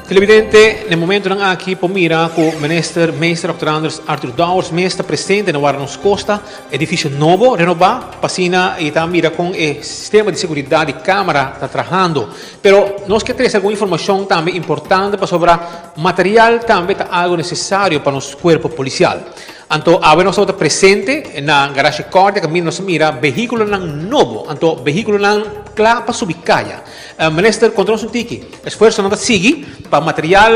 Televidente, nel momento ng aki pomira ko Minister Dr. Anders Arthur Dowers mesta presente na Warnos Costa, edifício novo, renova, pasina e mira com o sistema de segurança de câmara está trabalhando. Pero nós que temos alguma informação também importante para sobre material também tá algo necessário para nosso corpo policial. Anto ave nós estamos presente na garagem corte que nós mira veículo ng novo, anto veículo ng clapa subicaya. Minister control sun tiki, esforço não sigi para material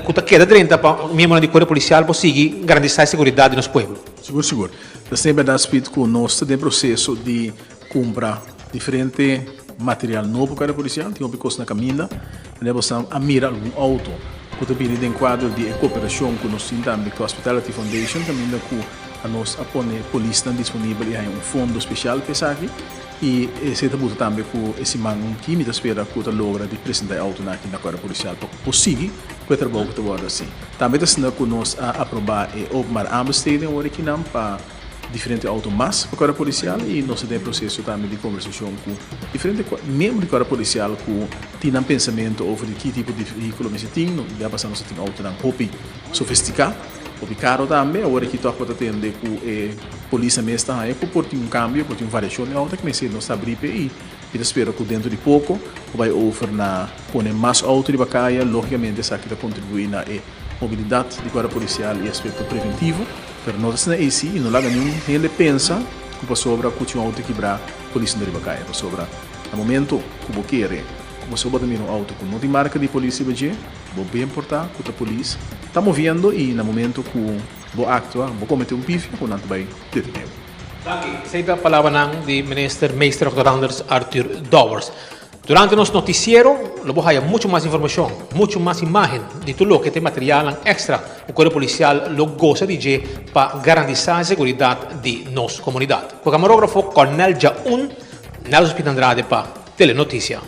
que tá queda dentro para membro do corpo policial para seguir garantizar a segurança do nosso povo. Seguro. Sempre dá speed que nós estamos em processo de comprar diferente material novo para o policial, tem um percurso na caminha, e nós estamos a mirar algum auto. Que também tem quadro de cooperação com nós também com a Hospitality Foundation, também que a nós apone polícia disponível e há fundo especial para isso aqui. E esse também com esse mango que me espera que a logra de apresentar auto na Corpo Policial para conseguir que o trabalho que está assim. Também está com nós a aprovar e open ambesteding hora que não para diferente auto mais para a Corpo Policial e nós temos processo também de conversação com diferentes membros da Corpo Policial que têm pensamento sobre que tipo de veículo nós temos, já passamos a ter auto não hobby sofisticado, hobby caro também, agora que está para atender com polícia mesmo está aí por ter cambio, por ter variação de auto que nós está abrindo e espero que dentro de pouco vai oferecer na poner mais auto de bacaia, logicamente isso aqui vai contribuir na mobilidade de Corpo Policial e aspecto preventivo. Pero nós não é isso e não há nenhum ele pensa que para sobra que um auto quebrar polícia não vai para sobra no momento que você quer como sobra também um auto com não tem marca de polícia vai bem importar que a polícia está movendo e no momento que você atua você comete pifia que não vai deter. Essa é a palavra ng de Minister Dr. Anders Arthur Dowers. Durante nosso noticiero, vamos a mucho más información, mucho más imagen de todo lo que este material extra o cuerpo policial lo goza de para garantizar la seguridad de nuestra comunidad. El camarógrafo Cornel Jaun, Nelson Andrade para Telenoticia.